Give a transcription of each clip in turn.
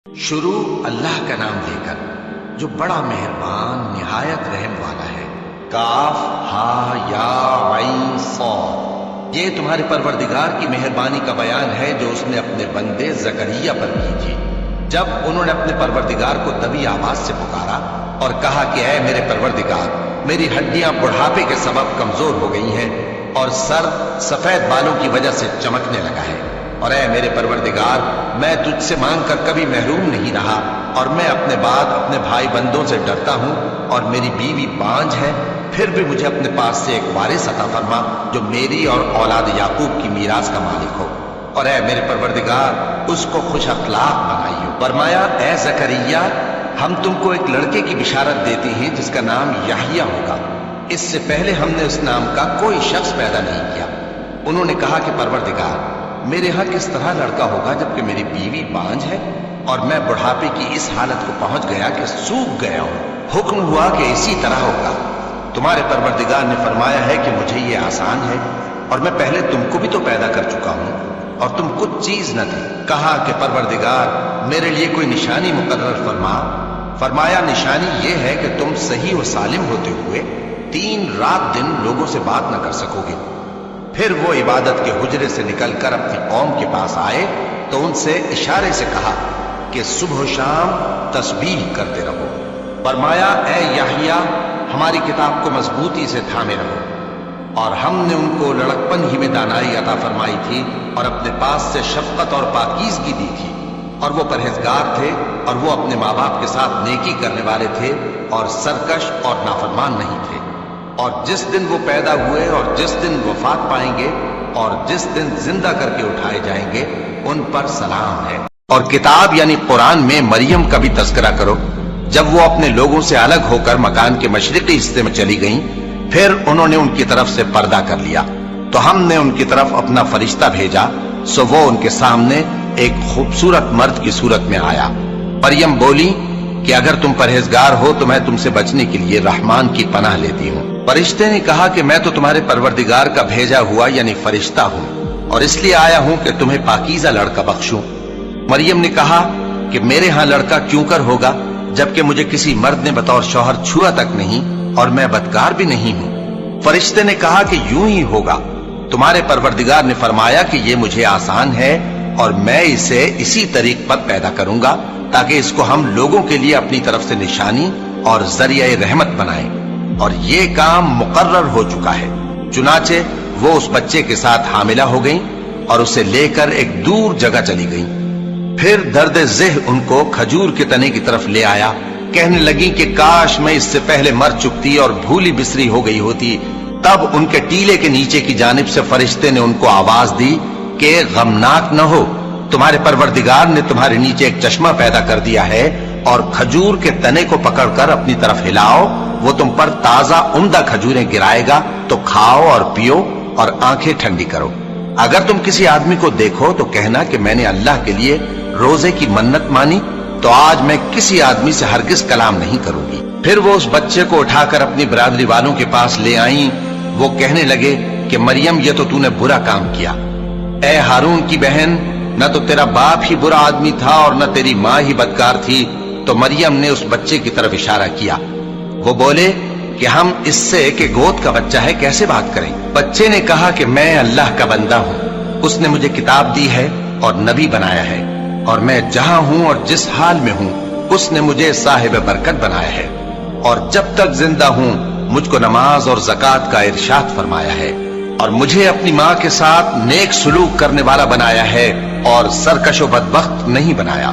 شروع اللہ کا نام لے کر جو بڑا مہربان نہایت رحم والا ہے۔ کاف ہا یا عین صاد، یہ تمہارے پروردگار کی مہربانی کا بیان ہے جو اس نے اپنے بندے زکریا پر کی تھی جب انہوں نے اپنے پروردگار کو دبی آواز سے پکارا اور کہا کہ اے میرے پروردگار، میری ہڈیاں بڑھاپے کے سبب کمزور ہو گئی ہیں اور سر سفید بالوں کی وجہ سے چمکنے لگا ہے، اور اے میرے پروردگار، میں تجھ سے مانگ کر کبھی محروم نہیں رہا، اور میں اپنے بعد اپنے بھائی بندوں سے ڈرتا ہوں، اور میری بیوی بانجھ ہے، پھر بھی مجھے اپنے پاس سے ایک وارث عطا فرما جو میری اور اولاد یعقوب کی میراث کا مالک ہو، اور اے میرے پروردگار، اس کو خوش اخلاق بنائیو۔ فرمایا اے زکریا، ہم تم کو ایک لڑکے کی بشارت دیتے ہیں جس کا نام یحییٰ ہوگا، اس سے پہلے ہم نے اس نام کا کوئی شخص پیدا نہیں کیا۔ انہوں نے کہا کہ پروردگار، میرے ہاں کس طرح لڑکا ہوگا جبکہ میری بیوی بانجھ ہے اور میں بڑھاپے کی اس حالت کو پہنچ گیا کہ سوکھ گیا ہوں؟ حکم ہوا کہ اسی طرح ہوگا۔ تمہارے پروردگار نے فرمایا ہے کہ مجھے یہ آسان ہے، اور میں پہلے تم کو بھی تو پیدا کر چکا ہوں اور تم کچھ چیز نہ تھی۔ کہا کہ پروردگار، میرے لیے کوئی نشانی مقرر فرما۔ فرمایا نشانی یہ ہے کہ تم صحیح و سالم ہوتے ہوئے 3 رات دن لوگوں سے بات نہ کر سکو گے۔ پھر وہ عبادت کے حجرے سے نکل کر اپنی قوم کے پاس آئے تو ان سے اشارے سے کہا کہ صبح و شام تسبیح کرتے رہو۔ فرمایا اے یحییٰ، ہماری کتاب کو مضبوطی سے تھامے رہو، اور ہم نے ان کو لڑکپن ہی میں دانائی عطا فرمائی تھی اور اپنے پاس سے شفقت اور پاکیزگی دی تھی، اور وہ پرہیزگار تھے اور وہ اپنے ماں باپ کے ساتھ نیکی کرنے والے تھے اور سرکش اور نافرمان نہیں تھے۔ اور جس دن وہ پیدا ہوئے اور جس دن وفات پائیں گے اور جس دن زندہ کر کے اٹھائے جائیں گے ان پر سلام ہے۔ اور کتاب یعنی قرآن میں مریم کا بھی تذکرہ کرو، جب وہ اپنے لوگوں سے الگ ہو کر مکان کے مشرقی حصے میں چلی گئیں، پھر انہوں نے ان کی طرف سے پردہ کر لیا تو ہم نے ان کی طرف اپنا فرشتہ بھیجا، سو وہ ان کے سامنے ایک خوبصورت مرد کی صورت میں آیا۔ مریم بولی کہ اگر تم پرہیزگار ہو تو میں تم سے بچنے کے لیے رحمان کی پناہ لیتی ہوں۔ فرشتے نے کہا کہ میں تو تمہارے پروردگار کا بھیجا ہوا یعنی فرشتہ ہوں، اور اس لیے آیا ہوں کہ تمہیں پاکیزہ لڑکا بخشوں۔ مریم نے کہا کہ میرے ہاں لڑکا کیوں کر ہوگا جبکہ مجھے کسی مرد نے بطور شوہر چھوا تک نہیں اور میں بدکار بھی نہیں ہوں۔ فرشتے نے کہا کہ یوں ہی ہوگا۔ تمہارے پروردگار نے فرمایا کہ یہ مجھے آسان ہے اور میں اسے اسی طریق پر پیدا کروں گا تاکہ اس کو ہم لوگوں کے لیے اپنی طرف سے نشانی اور ذریعہ رحمت بنائیں، اور یہ کام مقرر ہو چکا ہے۔ چنانچہ وہ اس بچے کے ساتھ حاملہ ہو گئیں اور اسے لے کر ایک دور جگہ چلی گئیں۔ پھر درد ذہ ان کو کھجور کے تنے کی طرف لے آیا، کہنے لگی کہ کاش میں اس سے پہلے مر چکتی اور بھولی بسری ہو گئی ہوتی۔ تب ان کے ٹیلے کے نیچے کی جانب سے فرشتے نے ان کو آواز دی کہ غمناک نہ ہو، تمہارے پروردگار نے تمہارے نیچے ایک چشمہ پیدا کر دیا ہے، اور کھجور کے تنے کو پکڑ کر اپنی طرف ہلاؤ، وہ تم پر تازہ عمدہ کھجوریں گرائے گا، تو کھاؤ اور پیو اور آنکھیں ٹھنڈی کرو۔ اگر تم کسی آدمی کو دیکھو تو کہنا کہ میں نے اللہ کے لیے روزے کی منت مانی، تو آج میں کسی آدمی سے ہرگز کلام نہیں کروں گی۔ پھر وہ اس بچے کو اٹھا کر اپنی برادری والوں کے پاس لے آئیں۔ وہ کہنے لگے کہ مریم، یہ تو نے برا کام کیا۔ اے ہارون کی بہن، نہ تو تیرا باپ ہی برا آدمی تھا اور نہ تیری ماں ہی بدکار تھی۔ تو مریم نے اس بچے کی طرف اشارہ کیا۔ وہ بولے کہ ہم اس سے کہ گود کا بچہ ہے کیسے بات کریں؟ بچے نے کہا کہ میں اللہ کا بندہ ہوں، اس نے مجھے کتاب دی ہے اور نبی بنایا ہے، اور میں جہاں ہوں اور جس حال میں ہوں اس نے مجھے صاحب برکت بنایا ہے، اور جب تک زندہ ہوں مجھ کو نماز اور زکوٰۃ کا ارشاد فرمایا ہے، اور مجھے اپنی ماں کے ساتھ نیک سلوک کرنے والا بنایا ہے اور سرکش و بدبخت نہیں بنایا،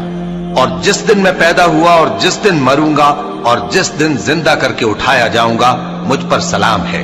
اور جس دن میں پیدا ہوا اور جس دن مروں گا اور جس دن زندہ کر کے اٹھایا جاؤں گا مجھ پر سلام ہے۔